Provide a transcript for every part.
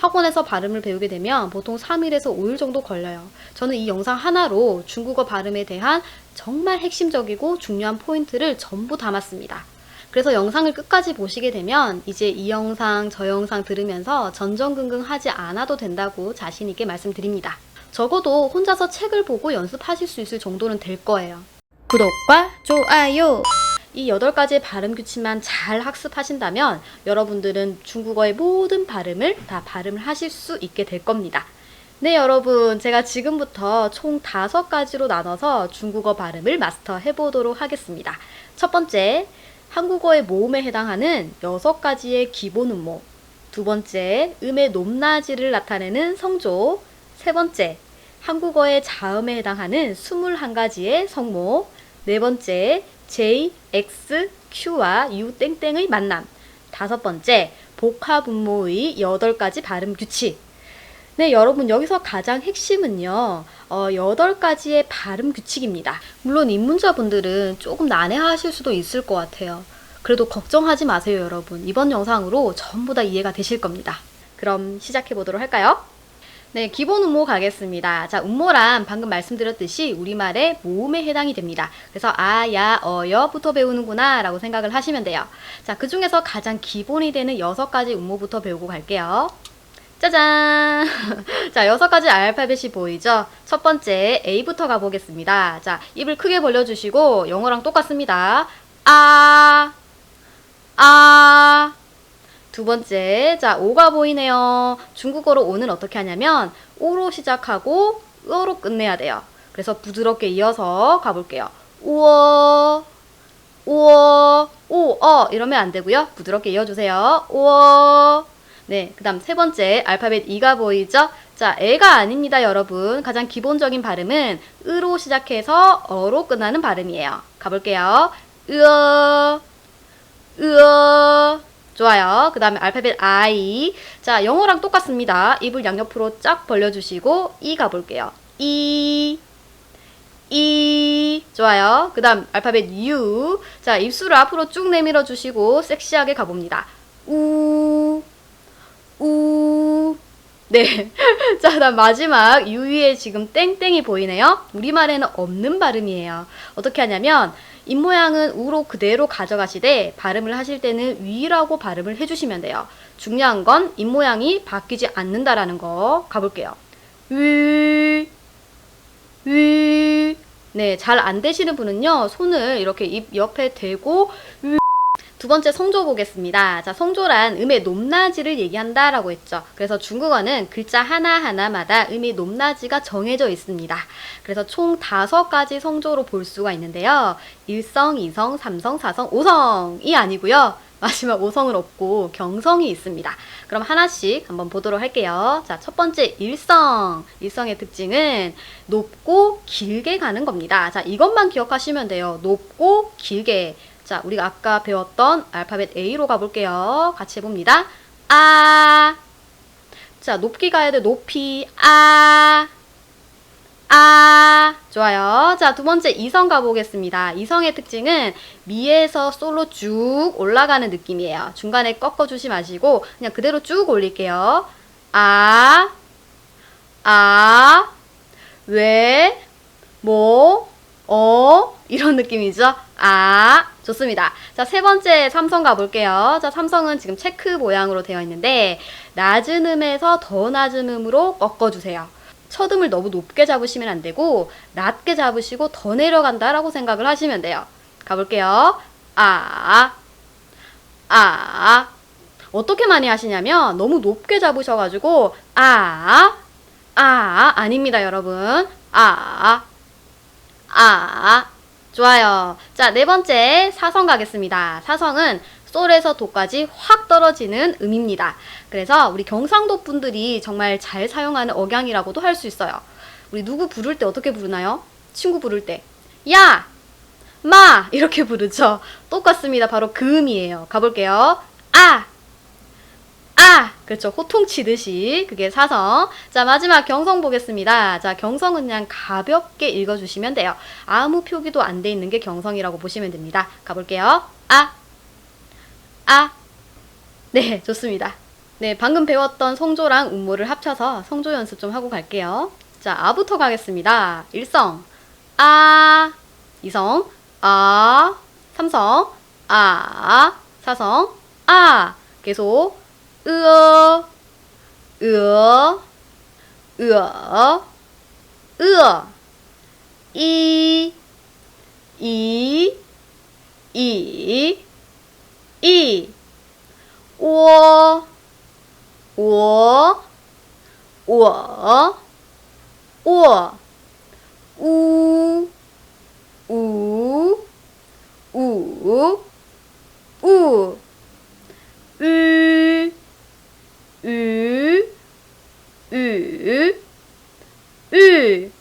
학원에서 발음을 배우게 되면 보통 3일에서 5일 정도 걸려요. 저는 이 영상 하나로 중국어 발음에 대한 정말 핵심적이고 중요한 포인트를 전부 담았습니다. 그래서 영상을 끝까지 보시게 되면 이제 이 영상, 저 영상 들으면서 전전긍긍 하지 않아도 된다고 자신 있게 말씀드립니다. 적어도 혼자서 책을 보고 연습하실 수 있을 정도는 될 거예요. 구독과 좋아요! 이 8가지의 발음 규칙만 잘 학습하신다면 여러분들은 중국어의 모든 발음을 다 발음을 하실 수 있게 될 겁니다. 네, 여러분, 제가 지금부터 총 5가지로 나눠서 중국어 발음을 마스터해 보도록 하겠습니다. 첫 번째, 한국어의 모음에 해당하는 6가지의 기본 음모. 두 번째, 음의 높낮이를 나타내는 성조. 세 번째, 한국어의 자음에 해당하는 21가지의 성모. 네 번째, J, X, Q와 U 땡땡의 만남. 다섯 번째, 복합음모의 8가지 발음 규칙. 네, 여러분, 여기서 가장 핵심은요, 8가지의 발음 규칙입니다. 물론 입문자분들은 조금 난해하실 수도 있을 것 같아요. 그래도 걱정하지 마세요, 여러분. 이번 영상으로 전부 다 이해가 되실 겁니다. 그럼 시작해 보도록 할까요? 네, 기본 음모 가겠습니다. 자, 음모란 방금 말씀드렸듯이 우리말의 모음에 해당이 됩니다. 그래서 아, 야, 여부터 배우는구나 라고 생각을 하시면 돼요. 자, 그 중에서 가장 기본이 되는 6가지 음모부터 배우고 갈게요. 짜잔! 자, 6가지 알파벳이 보이죠? 첫 번째 A부터 가보겠습니다. 자, 입을 크게 벌려주시고 영어랑 똑같습니다. 아, 아. 두 번째, 자, 오가 보이네요. 중국어로 오는 어떻게 하냐면 오로 시작하고 어로 끝내야 돼요. 그래서 부드럽게 이어서 가볼게요. 우어, 우어, 오어 이러면 안 되고요. 부드럽게 이어주세요. 우어. 네, 그 다음 세 번째 알파벳 E가 보이죠? 자, 애가 아닙니다, 여러분. 가장 기본적인 발음은 으로 시작해서 어로 끝나는 발음이에요. 가볼게요. 으어, 으어. 좋아요. 그 다음에 알파벳 I. 자, 영어랑 똑같습니다. 입을 양옆으로 쫙 벌려주시고 이 가볼게요. 이. 좋아요. 그 다음 알파벳 U. 자, 입술을 앞으로 쭉 내밀어 주시고 섹시하게 가봅니다. 우. 네. 자, 다음 마지막 U 위에 지금 땡땡이 보이네요. 우리말에는 없는 발음이에요. 어떻게 하냐면 입모양은 우로 그대로 가져가시되 발음을 하실 때는 위라고 발음을 해주시면 돼요. 중요한 건 입모양이 바뀌지 않는다라는 거. 가볼게요. 위. 네, 잘 안 되시는 분은요, 손을 이렇게 입 옆에 대고 두 번째 성조 보겠습니다. 자, 성조란 음의 높낮이를 얘기한다라고 했죠. 그래서 중국어는 글자 하나하나마다 음의 높낮이가 정해져 있습니다. 그래서 총 5가지 성조로 볼 수가 있는데요. 1성, 2성, 3성, 4성, 5성이 아니고요. 마지막 5성은 없고 경성이 있습니다. 그럼 하나씩 한번 보도록 할게요. 자, 첫 번째 1성. 1성의 특징은 높고 길게 가는 겁니다. 자, 이것만 기억하시면 돼요. 높고 길게. 자, 우리가 아까 배웠던 알파벳 A로 가볼게요. 같이 해봅니다. 아. 자, 높게 가야 돼. 높이. 아. 아. 좋아요. 자, 두 번째 이성 가보겠습니다. 이성의 특징은 미에서 솔로 쭉 올라가는 느낌이에요. 중간에 꺾어주지 마시고 그냥 그대로 쭉 올릴게요. 아. 아. 왜. 뭐. 이런 느낌이죠. 아, 좋습니다. 자, 세 번째 삼성 가볼게요. 자, 삼성은 지금 체크 모양으로 되어 있는데 낮은 음에서 더 낮은 음으로 꺾어주세요. 첫 음을 너무 높게 잡으시면 안 되고 낮게 잡으시고 더 내려간다라고 생각을 하시면 돼요. 가볼게요. 아. 어떻게 많이 하시냐면 너무 높게 잡으셔가지고 아닙니다, 여러분. 좋아요. 자, 네 번째 사성 가겠습니다. 사성은 솔에서 도까지 확 떨어지는 음입니다. 그래서 우리 경상도 분들이 정말 잘 사용하는 억양이라고도 할 수 있어요. 우리 누구 부를 때 어떻게 부르나요? 친구 부를 때 야! 마! 이렇게 부르죠. 똑같습니다. 바로 그 음이에요. 가볼게요. 그렇죠. 호통치듯이. 그게 사성. 자, 마지막 경성 보겠습니다. 자, 경성은 그냥 가볍게 읽어주시면 돼요. 아무 표기도 안 돼 있는 게 경성이라고 보시면 됩니다. 가볼게요. 네, 좋습니다. 네, 방금 배웠던 성조랑 음모를 합쳐서 성조 연습 좀 하고 갈게요. 자, 아부터 가겠습니다. 1성 아, 2성 아, 3성 아, 4성 아. 계속 으어, 으어, 으어, 으어. 이, 이, 이, 이. 오, 오, 오, 오. 우, 우, 우, 우. 을, 을, 을, 을.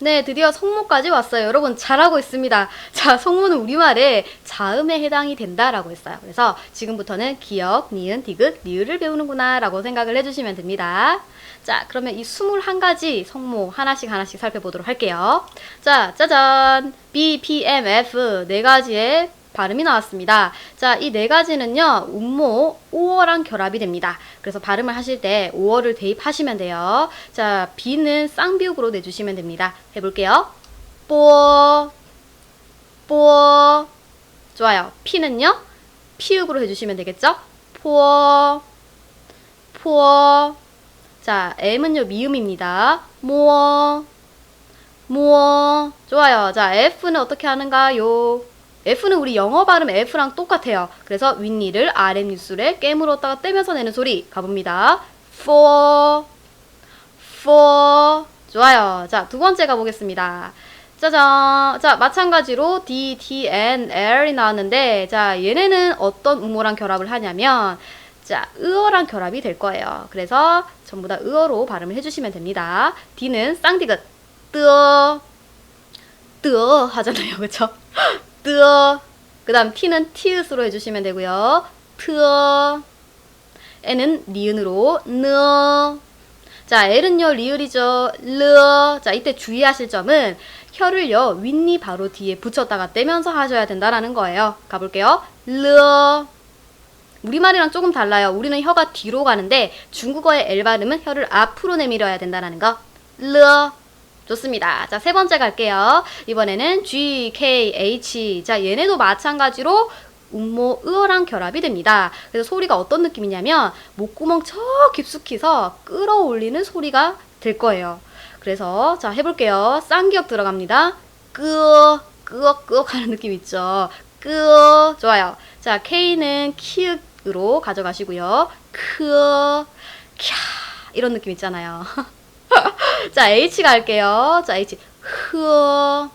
네, 드디어 성모까지 왔어요. 여러분 잘하고 있습니다. 자, 성모는 우리말에 자음에 해당이 된다라고 했어요. 그래서 지금부터는 기역, 니은, 디귿, 리을을 배우는구나 라고 생각을 해주시면 됩니다. 자, 그러면 이 21가지 성모 하나씩 살펴보도록 할게요. 자, 짜잔! B, P, M, F 네 가지의 발음이 나왔습니다. 자, 이 네 가지는요, 음모 5어랑 결합이 됩니다. 그래서 발음을 하실 때 5어를 대입하시면 돼요. 자, B는 쌍비읍으로 내주시면 됩니다. 해볼게요. 뽀, 뽀. 좋아요. P는요, 피읍으로 해주시면 되겠죠? 포, 포. 자, M은요, 미음입니다. 모어, 모어. 좋아요. 자, F는 어떻게 하는가요? F는 우리 영어 발음 F랑 똑같아요. 그래서 윗니를 아랫입술에 깨물었다가 떼면서 내는 소리 가봅니다. for, for. 좋아요. 자, 두 번째 가보겠습니다. 짜잔. 자, 마찬가지로 D, T, N, L이 나왔는데, 자, 얘네는 어떤 음모랑 결합을 하냐면, 자, 으어랑 결합이 될 거예요. 그래서 전부 다 으어로 발음을 해주시면 됩니다. D는 쌍디귿, 뜨어, 뜨어 하잖아요. 그쵸? 뜨어. 그 다음 T는 티읕으로 해주시면 되고요. 트어. N은 니은으로 느어. 자, L은요 리을이죠. 르어. 자, 이때 주의하실 점은 혀를요 윗니 바로 뒤에 붙였다가 떼면서 하셔야 된다라는 거예요. 가볼게요. 르어. 우리말이랑 조금 달라요. 우리는 혀가 뒤로 가는데 중국어의 L 발음은 혀를 앞으로 내밀어야 된다라는 거. 르어. 좋습니다. 자, 세 번째 갈게요. 이번에는 G, K, H. 자, 얘네도 마찬가지로 음모, 으어랑 결합이 됩니다. 그래서 소리가 어떤 느낌이냐면 목구멍 저 깊숙이서 끌어올리는 소리가 될 거예요. 그래서 자, 해볼게요. 쌍기역 들어갑니다. 끄어, 끄어, 끄어 하는 느낌 있죠? 끄어. 좋아요. 자, K는 키읔으로 가져가시고요. 크어, 캬 이런 느낌 있잖아요. 자, H 갈게요. 자, H. 흐어,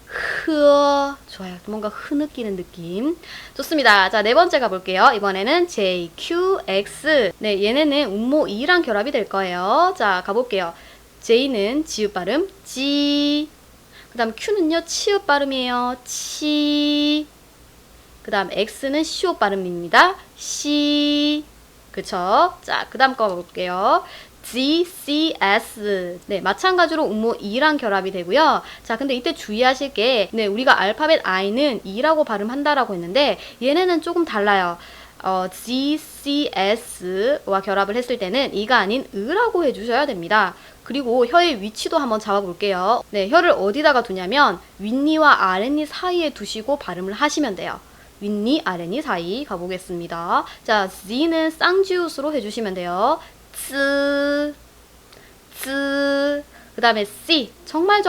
흐어. 좋아요. 뭔가 흐느끼는 느낌. 좋습니다. 자, 네 번째 가볼게요. 이번에는 J, Q, X. 네, 얘네는 음모 2랑 결합이 될 거예요. 자, 가볼게요. J는 지읒 발음, 지. 그 다음 Q는요, 치읒 발음이에요. 치. 그 다음 X는 시옷 발음입니다. 시. 그쵸? 자, 그 다음 거 볼게요. G, C, S. 네, 마찬가지로 음모 2랑 결합이 되고요. 자, 근데 이때 주의하실 게, 네, 우리가 알파벳 I는 E라고 발음한다라고 했는데, 얘네는 조금 달라요. G, C, S와 결합을 했을 때는 E가 아닌 으라고 해주셔야 됩니다. 그리고 혀의 위치도 한번 잡아볼게요. 네, 혀를 어디다가 두냐면, 윗니와 아랫니 사이에 두시고 발음을 하시면 돼요. 윗니, 아랫니 사이 가보겠습니다. 자, Z는 쌍지읒으로 해주시면 돼요. 쯔, 쯔. 그 다음에 C. 정말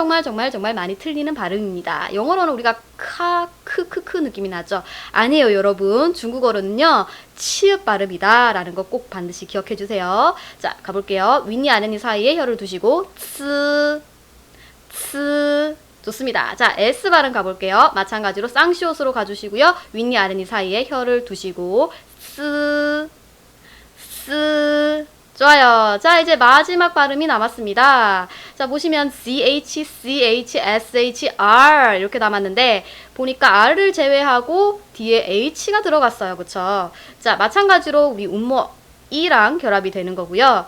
많이 틀리는 발음입니다. 영어로는 우리가 카, 크크크 느낌이 나죠? 아니에요, 여러분. 중국어로는요, 치읓 발음이다. 라는 거 꼭 반드시 기억해 주세요. 자, 가볼게요. 윗니, 아랫니 사이에 혀를 두시고, 쯔, 쯔. 좋습니다. 자, S 발음 가볼게요. 마찬가지로 쌍시옷으로 가주시고요. 윗니, 아랫니 사이에 혀를 두시고, 쓰, 쓰. 좋아요. 자, 이제 마지막 발음이 남았습니다. 자, 보시면 CH, CH, SH, R 이렇게 남았는데 보니까 R을 제외하고 뒤에 H가 들어갔어요. 그쵸? 자, 마찬가지로 우리 음모 E랑 결합이 되는 거고요.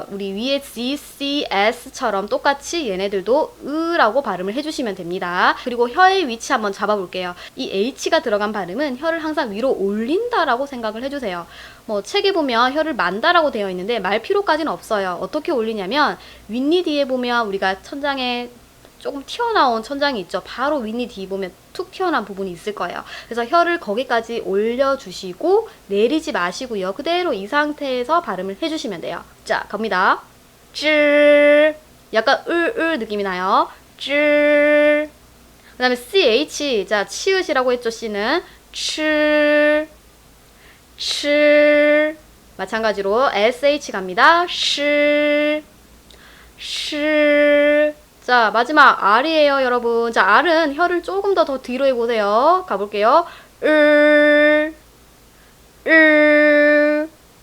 우리 위에 G, C, S처럼 똑같이 얘네들도 으라고 발음을 해주시면 됩니다. 그리고 혀의 위치 한번 잡아볼게요. 이 H가 들어간 발음은 혀를 항상 위로 올린다라고 생각을 해주세요. 뭐 책에 보면 혀를 만다라고 되어 있는데 말 필요까지는 없어요. 어떻게 올리냐면 윗니 뒤에 보면 우리가 천장에 조금 튀어나온 천장이 있죠. 바로 윗니 뒤 보면 툭 튀어나온 부분이 있을 거예요. 그래서 혀를 거기까지 올려주시고 내리지 마시고요. 그대로 이 상태에서 발음을 해주시면 돼요. 자, 갑니다. 쯔. 약간 으 느낌이 나요. 쯔. 그 다음에 CH. 자, 치읓이라고 했죠. C는 츠. 츠. 마찬가지로 SH 갑니다. 시. 시. 자, 마지막 R이에요, 여러분. 자, R은 혀를 조금 더 뒤로 해보세요. 가볼게요.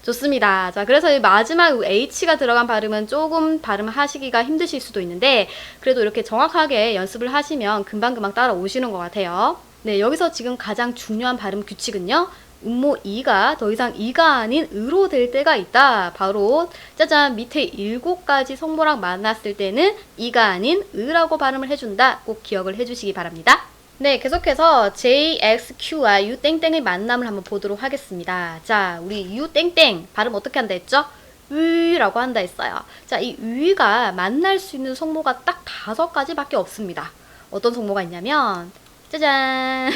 좋습니다. 자, 그래서 이 마지막 H가 들어간 발음은 조금 발음하시기가 힘드실 수도 있는데, 그래도 이렇게 정확하게 연습을 하시면 금방금방 따라오시는 것 같아요. 네, 여기서 지금 가장 중요한 발음 규칙은요. 음모 이가 더 이상 이가 아닌 으로 될 때가 있다. 바로 짜잔 밑에 7가지 성모랑 만났을 때는 이가 아닌 으라고 발음을 해준다. 꼭 기억을 해주시기 바랍니다. 네, 계속해서 J, X, Q와 U 땡땡의 만남을 한번 보도록 하겠습니다. 자, 우리 U 땡땡 발음 어떻게 한다 했죠? 으라고 한다 했어요. 자, 이 으가 만날 수 있는 성모가 딱 5가지밖에 없습니다. 어떤 성모가 있냐면 짜잔!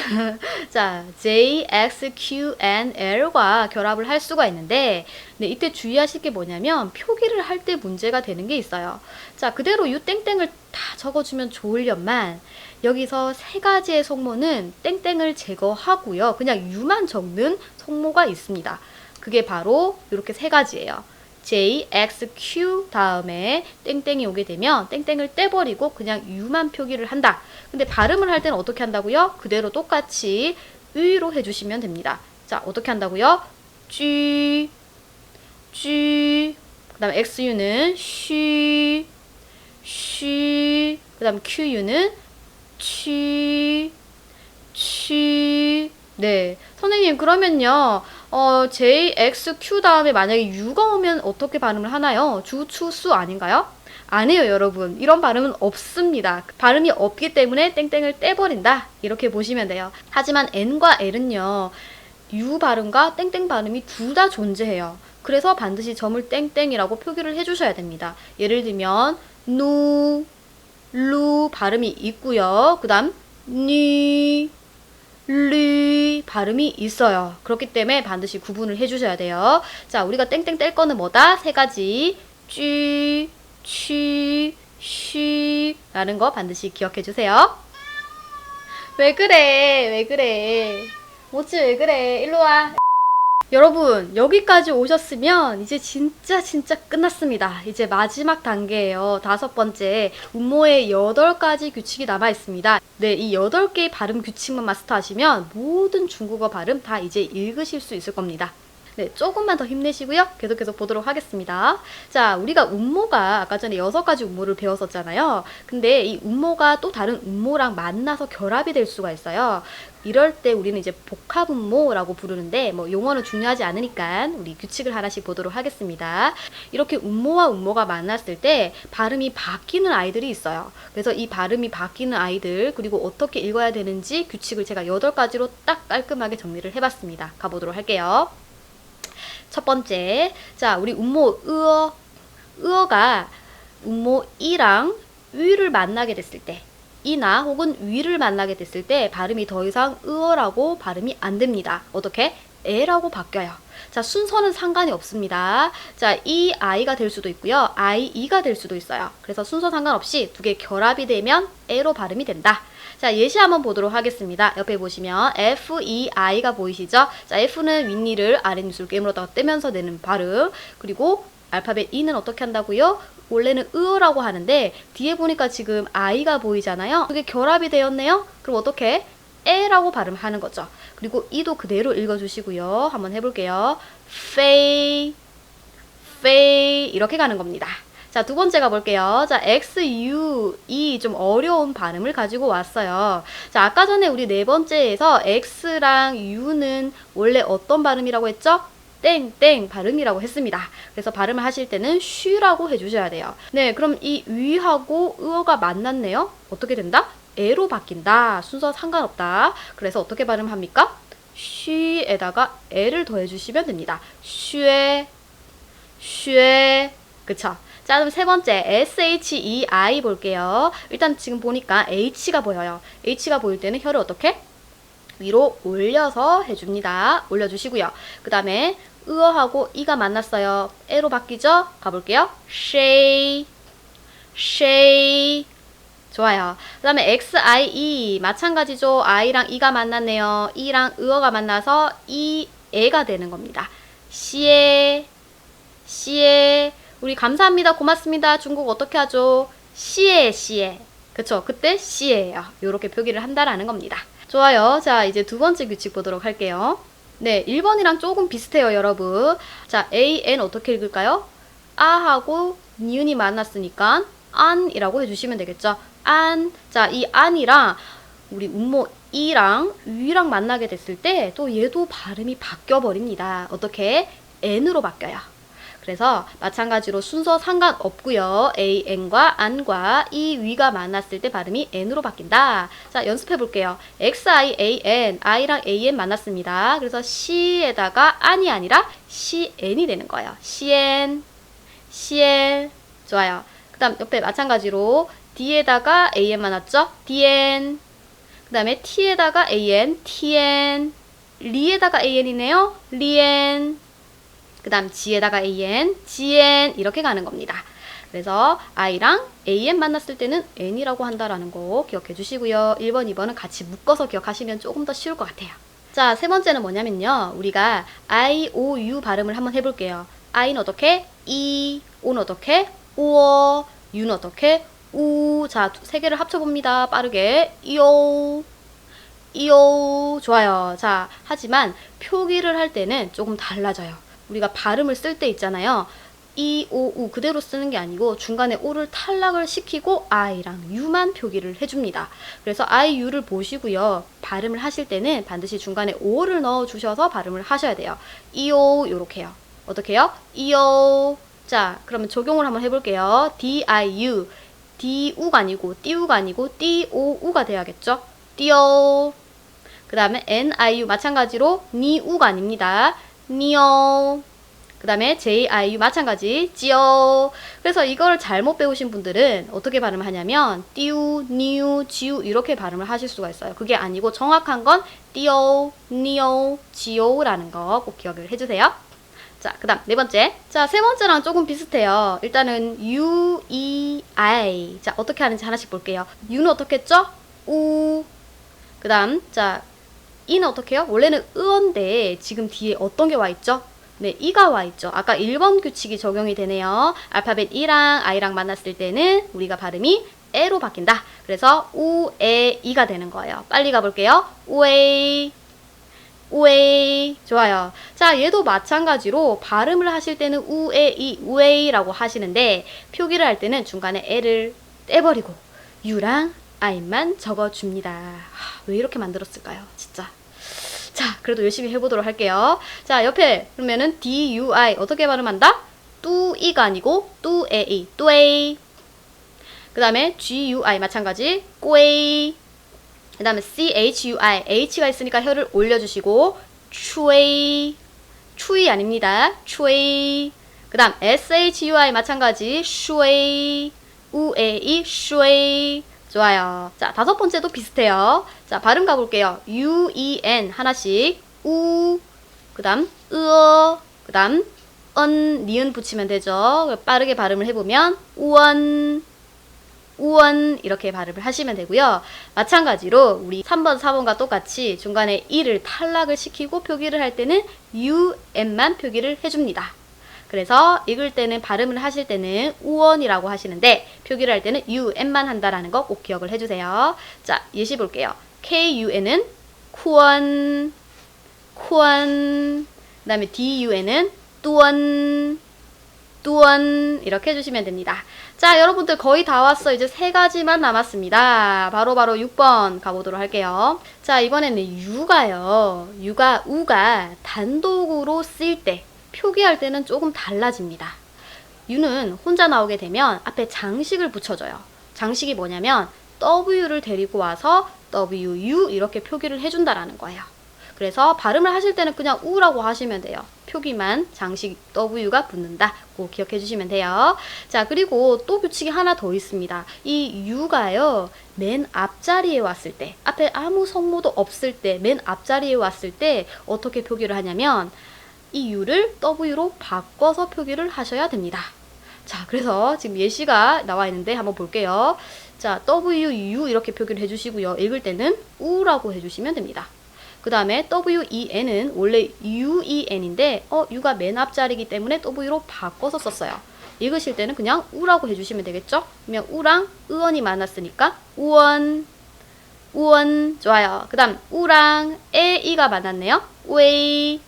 자, J, X, Q, N, L과 결합을 할 수가 있는데, 네, 이때 주의하실 게 뭐냐면 표기를 할 때 문제가 되는 게 있어요. 자, 그대로 U 땡땡을 다 적어주면 좋으련만 여기서 3가지의 성모는 땡땡을 제거하고요. 그냥 U만 적는 성모가 있습니다. 그게 바로 이렇게 3가지예요. J, X, Q 다음에 땡땡이 오게 되면 땡땡을 떼버리고 그냥 U만 표기를 한다. 근데 발음을 할 때는 어떻게 한다고요? 그대로 똑같이 으로 해주시면 됩니다. 자, 어떻게 한다고요? G, G, 그 다음 XU는 쉬, 쉬, 그 다음 QU는 취, 취. 네, 선생님 그러면요. J, X, Q 다음에 만약에 U가 오면 어떻게 발음을 하나요? 주, 추, 수 아닌가요? 아니에요, 여러분. 이런 발음은 없습니다. 발음이 없기 때문에 땡땡을 떼버린다. 이렇게 보시면 돼요. 하지만 N과 L은요. U 발음과 땡땡 발음이 둘 다 존재해요. 그래서 반드시 점을 땡땡이라고 표기를 해주셔야 됩니다. 예를 들면 누, 루 발음이 있고요. 그 다음 니, 리 발음이 있어요. 그렇기 때문에 반드시 구분을 해주셔야 돼요. 자, 우리가 땡땡 뗄 거는 뭐다? 3가지 쥐, 취, 쉬 라는 거 반드시 기억해 주세요. 왜 그래? 왜 그래? 모찌 왜 그래? 일로 와. 여러분, 여기까지 오셨으면 이제 진짜 끝났습니다. 이제 마지막 단계예요. 5번째, 음모의 8가지 규칙이 남아 있습니다. 네, 이 8개의 발음 규칙만 마스터하시면 모든 중국어 발음 다 이제 읽으실 수 있을 겁니다. 네, 조금만 더 힘내시고요. 계속해서 보도록 하겠습니다. 자, 우리가 음모가 아까 전에 6가지 음모를 배웠었잖아요. 근데 이 음모가 또 다른 음모랑 만나서 결합이 될 수가 있어요. 이럴 때 우리는 이제 복합 음모라고 부르는데 뭐 용어는 중요하지 않으니까 우리 규칙을 하나씩 보도록 하겠습니다. 이렇게 음모와 음모가 만났을 때 발음이 바뀌는 아이들이 있어요. 그래서 이 발음이 바뀌는 아이들 그리고 어떻게 읽어야 되는지 규칙을 제가 8가지로 딱 깔끔하게 정리를 해봤습니다. 가보도록 할게요. 첫 번째, 자, 우리 음모 으어가 음모 이랑 위를 만나게 됐을 때, 이나 혹은 위를 만나게 됐을 때 발음이 더 이상 으어라고 발음이 안 됩니다. 어떻게? 에라고 바뀌어요. 자, 순서는 상관이 없습니다. 자, 이 아이가 될 수도 있고요. 이가 될 수도 있어요. 그래서 순서 상관없이 두 개 결합이 되면 에로 발음이 된다. 자, 예시 한번 보도록 하겠습니다. 옆에 보시면 F, E, I가 보이시죠? 자, F는 윗니를 아랫입술 깨물었다가 떼면서 내는 발음. 그리고 알파벳 E는 어떻게 한다고요? 원래는 으어라고 하는데 뒤에 보니까 지금 I가 보이잖아요. 그게 결합이 되었네요. 그럼 어떻게? 에라고 발음하는 거죠. 그리고 E도 그대로 읽어주시고요. 한번 해볼게요. 페이, 페이 이렇게 가는 겁니다. 자, 두 번째 가볼게요. 자, X, U, E 좀 어려운 발음을 가지고 왔어요. 자, 아까 전에 우리 4번째에서 X랑 U는 원래 어떤 발음이라고 했죠? 땡땡 발음이라고 했습니다. 그래서 발음을 하실 때는 쉬라고 해주셔야 돼요. 네, 그럼 이 위하고 으어가 만났네요. 어떻게 된다? 에로 바뀐다. 순서 상관없다. 그래서 어떻게 발음합니까? 쉬에다가 에를 더해주시면 됩니다. 쉬에, 쉬에. 그쵸? 자, 그럼 세 번째 SHEI 볼게요. 일단 지금 보니까 H가 보여요. H가 보일 때는 혀를 어떻게? 위로 올려서 해줍니다. 올려주시고요. 그 다음에 으어하고 이가 만났어요. 에로 바뀌죠? 가볼게요. shay, shay. 좋아요. 그 다음에 XIE 마찬가지죠. I랑 E가 만났네요. E랑 으어가 만나서 에가 되는 겁니다. 시에, 시에. 우리 감사합니다. 고맙습니다. 중국 어떻게 하죠? 시에, 시에. 그쵸? 그때 시에예요. 요렇게 표기를 한다라는 겁니다. 좋아요. 자, 이제 두 번째 규칙 보도록 할게요. 네, 1번이랑 조금 비슷해요, 여러분. 자, AN 어떻게 읽을까요? 아하고 니은이 만났으니까 안이라고 해주시면 되겠죠. 안. 자, 이 안이랑 우리 운모 이랑 위랑 만나게 됐을 때 또 얘도 발음이 바뀌어 버립니다. 어떻게? N으로 바뀌어요. 그래서 마찬가지로 순서 상관없고요. AN과 안과 이 위가 만났을 때 발음이 N으로 바뀐다. 자, 연습해 볼게요. XIAN, I랑 AN 만났습니다. 그래서 C에다가 안이 아니라 CN이 되는 거예요. CN, CN. 좋아요. 그 다음 옆에 마찬가지로 D에다가 AN 만났죠? DN. 그 다음에 T에다가 AN, TN. 리에다가 AN이네요. 리엔. 그 다음 G에다가 AN, GN 이렇게 가는 겁니다. 그래서 I랑 AN 만났을 때는 N이라고 한다라는 거 기억해 주시고요. 1번, 2번은 같이 묶어서 기억하시면 조금 더 쉬울 것 같아요. 자, 세 번째는 뭐냐면요. 우리가 I, O, U 발음을 한번 해볼게요. I는 어떻게? 이, O는 어떻게? 오어, U는 어떻게? 우. 자, 세 개를 합쳐봅니다. 빠르게. 이오, 이오. 좋아요. 자, 하지만 표기를 할 때는 조금 달라져요. 우리가 발음을 쓸 때 있잖아요. 이, 오, 우 그대로 쓰는 게 아니고 중간에 오를 탈락을 시키고 I랑 U만 표기를 해줍니다. 그래서 I, U를 보시고요. 발음을 하실 때는 반드시 중간에 오를 넣어주셔서 발음을 하셔야 돼요. 이오 요렇게요. 어떻게 해요? 이오. 자, 그러면 적용을 한번 해볼게요. D-I-U. D-U가 아니고 띠우가 아니고 D-O-U가 돼야겠죠? 띠오. 그 다음에 N-I-U 마찬가지로 니우가 아닙니다. 니오. 그 다음에 J-I-U 마찬가지 지오. 그래서 이걸 잘못 배우신 분들은 어떻게 발음을 하냐면 띠우, 니우, 지우 이렇게 발음을 하실 수가 있어요. 그게 아니고 정확한 건 띠오, 니오, 지오라는 거 꼭 기억을 해주세요. 자, 그 다음 네 번째. 자, 세 번째랑 조금 비슷해요. 일단은 U, E, I. 자, 어떻게 하는지 하나씩 볼게요. U는 어떻게 했죠? 우. 그 다음 자, E는 어떻게 해요? 원래는 으어인데 지금 뒤에 어떤 게 와 있죠? 네, E가 와 있죠. 아까 1번 규칙이 적용이 되네요. 알파벳 E랑 I랑 만났을 때는 우리가 발음이 에로 바뀐다. 그래서 우, 에, 이가 되는 거예요. 빨리 가볼게요. 우에이, 우에이. 좋아요. 자, 얘도 마찬가지로 발음을 하실 때는 우에이, 우에이라고 하시는데 표기를 할 때는 중간에 에를 떼버리고 U랑 I만 적어줍니다. 왜 이렇게 만들었을까요? 진짜. 자, 그래도 열심히 해보도록 할게요. 자, 옆에 그러면은 D-U-I 어떻게 발음한다? 뚜이가 아니고 뚜에이, 뚜에이. 그 다음에 G-U-I 마찬가지, 꼬에이. 그 다음에 C-H-U-I, H가 있으니까 혀를 올려주시고 추에이, 추이 아닙니다. 추에이. 그 다음 S-H-U-I 마찬가지, 슈에이, 우에이, 슈에이. 좋아요. 자, 다섯 번째도 비슷해요. 자, 발음 가볼게요. U, E, N 하나씩. 우. 그 다음 으어. 그 다음 니은 붙이면 되죠. 빠르게 발음을 해보면 우원, 우원 이렇게 발음을 하시면 되고요. 마찬가지로 우리 3번, 4번과 똑같이 중간에 이를 탈락을 시키고 표기를 할 때는 U, N만 표기를 해줍니다. 그래서 읽을 때는 발음을 하실 때는 우원이라고 하시는데 표기를 할 때는 UN만 한다라는 거 꼭 기억을 해주세요. 자, 예시 볼게요. KUN은 쿠원, 쿠원. 그 다음에 DUN은 뚜원, 뚜원 이렇게 해주시면 됩니다. 자, 여러분들 거의 다 왔어. 이제 3가지만 남았습니다. 바로 6번 가보도록 할게요. 자, 이번에는 유가 우가 단독으로 쓸 때, 표기할 때는 조금 달라집니다. 유는 혼자 나오게 되면 앞에 장식을 붙여줘요. 장식이 뭐냐면 W를 데리고 와서 WU 이렇게 표기를 해준다라는 거예요. 그래서 발음을 하실 때는 그냥 우라고 하시면 돼요. 표기만 장식 W가 붙는다. 꼭 기억해 주시면 돼요. 자, 그리고 또 규칙이 하나 더 있습니다. 이 U가요, 맨 앞자리에 왔을 때, 앞에 아무 성모도 없을 때, 맨 앞자리에 왔을 때 어떻게 표기를 하냐면 이 U를 W로 바꿔서 표기를 하셔야 됩니다. 자, 그래서 지금 예시가 나와 있는데 한번 볼게요. 자, WU 이렇게 표기를 해주시고요. 읽을 때는 우라고 해주시면 됩니다. 그 다음에 WEN은 원래 UEN인데 U가 맨 앞자리이기 때문에 W로 바꿔서 썼어요. 읽으실 때는 그냥 우라고 해주시면 되겠죠? 그러면 우랑 의원이 만났으니까 우원, 우원. 좋아요. 그 다음 우랑 에이가 만났네요. 웨이.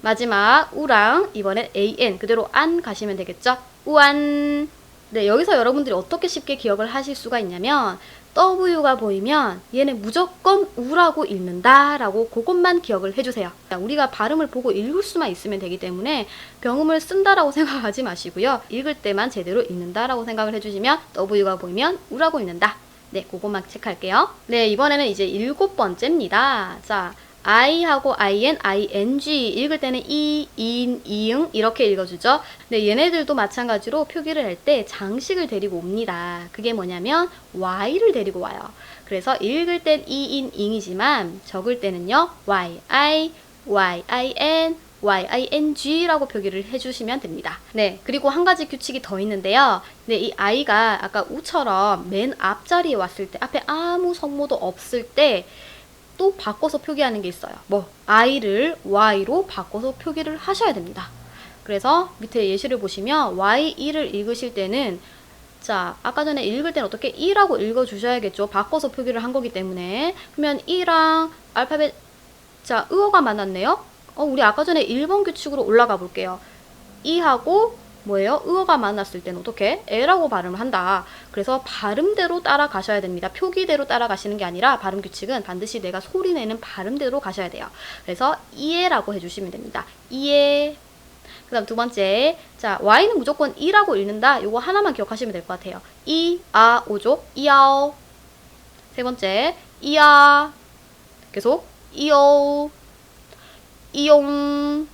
마지막 우랑 이번엔 AN 그대로 안 가시면 되겠죠? 우안. 네, 여기서 여러분들이 어떻게 쉽게 기억을 하실 수가 있냐면 W가 보이면 얘는 무조건 우라고 읽는다 라고 그것만 기억을 해주세요. 우리가 발음을 보고 읽을 수만 있으면 되기 때문에 병음을 쓴다라고 생각하지 마시고요. 읽을 때만 제대로 읽는다 라고 생각을 해주시면 W가 보이면 우라고 읽는다. 네, 그것만 체크할게요. 네, 이번에는 이제 7번째입니다. 자, I하고 IN, ING 읽을 때는 이, 인, 이응 이렇게 읽어주죠. 근데 얘네들도 마찬가지로 표기를 할 때 장식을 데리고 옵니다. 그게 뭐냐면 Y를 데리고 와요. 그래서 읽을 땐 이인, 잉이지만 적을 때는요 YI, YIN, YING라고 표기를 해주시면 됩니다. 네, 그리고 한 가지 규칙이 더 있는데요. 네, 이 I가 아까 우처럼 맨 앞자리에 왔을 때, 앞에 아무 성모도 없을 때 또 바꿔서 표기하는 게 있어요. 뭐 I를 Y로 바꿔서 표기를 하셔야 됩니다. 그래서 밑에 예시를 보시면 YE를 읽으실 때는 자, 아까 전에 읽을 때는 어떻게 E라고 읽어주셔야겠죠. 바꿔서 표기를 한 거기 때문에. 그러면 E랑 알파벳 자, 의어가 만났네요. 우리 아까 전에 1번 규칙으로 올라가 볼게요. E하고 뭐예요? 의어가 만났을 때는 어떻게? 에라고 발음을 한다. 그래서 발음대로 따라가셔야 됩니다. 표기대로 따라가시는 게 아니라 발음 규칙은 반드시 내가 소리내는 발음대로 가셔야 돼요. 그래서 이에라고 해주시면 됩니다. 이에. 그 다음 두 번째. 자, Y는 무조건 이라고 읽는다. 요거 하나만 기억하시면 될 것 같아요. 이, 아, 오죠? 이아오. 세 번째. 이아. 계속. 이오. 이용.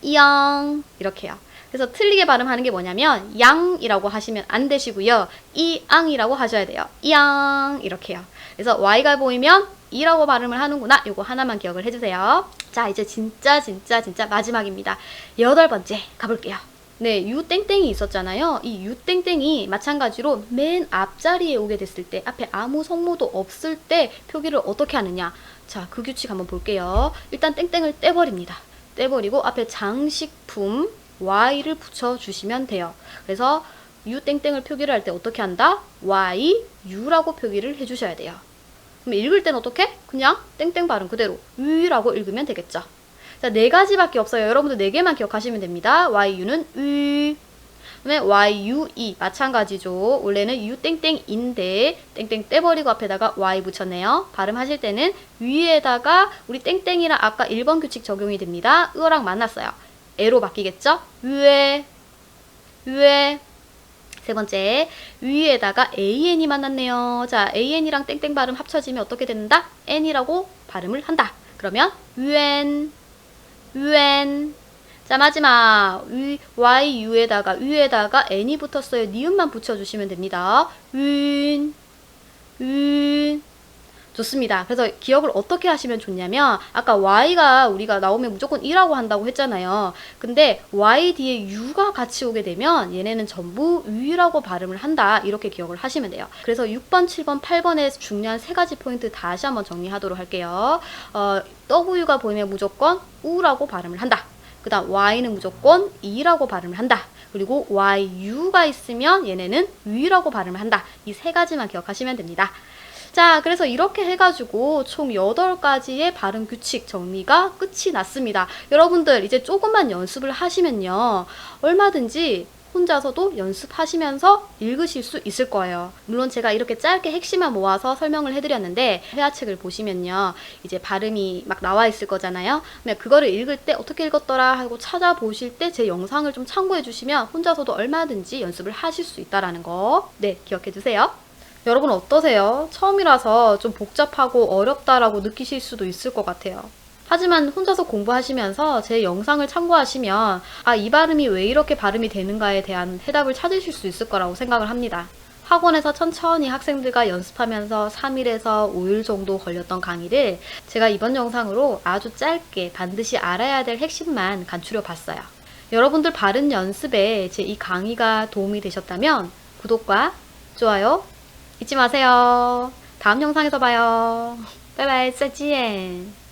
이양. 이렇게요. 그래서 틀리게 발음하는 게 뭐냐면 양이라고 하시면 안 되시고요. 이앙이라고 하셔야 돼요. 이앙 이렇게요. 그래서 Y가 보이면 이라고 발음을 하는구나. 요거 하나만 기억을 해주세요. 자, 이제 진짜 마지막입니다. 8번째 가볼게요. 네, 유땡땡이 있었잖아요. 이 유땡땡이 마찬가지로 맨 앞자리에 오게 됐을 때, 앞에 아무 성모도 없을 때 표기를 어떻게 하느냐. 자, 그 규칙 한번 볼게요. 일단 땡땡을 떼버립니다. 떼버리고 앞에 장식품 Y를 붙여주시면 돼요. 그래서 유땡땡을 표기를 할 때 어떻게 한다? Y, U라고 표기를 해주셔야 돼요. 그럼 읽을 땐 어떻게? 그냥 땡땡 발음 그대로 U라고 읽으면 되겠죠. 자, 4가지밖에 없어요. 여러분들 4개만 기억하시면 됩니다. Y, U는 U. 그다음에 Y, U, E 마찬가지죠. 원래는 유땡땡인데 땡땡 떼버리고 앞에다가 Y 붙였네요. 발음하실 때는 위에다가 우리 땡땡이랑 아까 1번 규칙 적용이 됩니다. 의어랑 만났어요. 에로 바뀌겠죠? 위에. 세 번째, 위에다가 AN이 만났네요. 자, AN이랑 땡땡 발음 합쳐지면 어떻게 된다? N이라고 발음을 한다. 그러면 UN. 자, 마지막 YU에다가 위에다가 N이 붙었어요. 니은만 붙여주시면 됩니다. 윈. 좋습니다. 그래서 기억을 어떻게 하시면 좋냐면 아까 Y가 우리가 나오면 무조건 2라고 한다고 했잖아요. 근데 Y 뒤에 U가 같이 오게 되면 얘네는 전부 U라고 발음을 한다. 이렇게 기억을 하시면 돼요. 그래서 6번, 7번, 8번의 중요한 3가지 포인트 다시 한번 정리하도록 할게요. W가 보이면 무조건 U라고 발음을 한다. 그 다음 Y는 무조건 E라고 발음을 한다. 그리고 YU가 있으면 얘네는 U라고 발음을 한다. 이 3가지만 기억하시면 됩니다. 자, 그래서 이렇게 해가지고 총 8가지의 발음 규칙 정리가 끝이 났습니다. 여러분들 이제 조금만 연습을 하시면요. 얼마든지 혼자서도 연습하시면서 읽으실 수 있을 거예요. 물론 제가 이렇게 짧게 핵심만 모아서 설명을 해드렸는데 회화책을 보시면요. 이제 발음이 막 나와 있을 거잖아요. 근데 그거를 읽을 때 어떻게 읽었더라 하고 찾아보실 때 제 영상을 좀 참고해 주시면 혼자서도 얼마든지 연습을 하실 수 있다는 거, 네, 기억해 두세요. 여러분 어떠세요? 처음이라서 좀 복잡하고 어렵다라고 느끼실 수도 있을 것 같아요. 하지만 혼자서 공부하시면서 제 영상을 참고하시면 이 발음이 왜 이렇게 발음이 되는가에 대한 해답을 찾으실 수 있을 거라고 생각을 합니다. 학원에서 천천히 학생들과 연습하면서 3일에서 5일 정도 걸렸던 강의를 제가 이번 영상으로 아주 짧게 반드시 알아야 될 핵심만 간추려 봤어요. 여러분들 발음 연습에 제 이 강의가 도움이 되셨다면 구독과 좋아요 잊지 마세요. 다음 영상에서 봐요. 바이바이, 再见.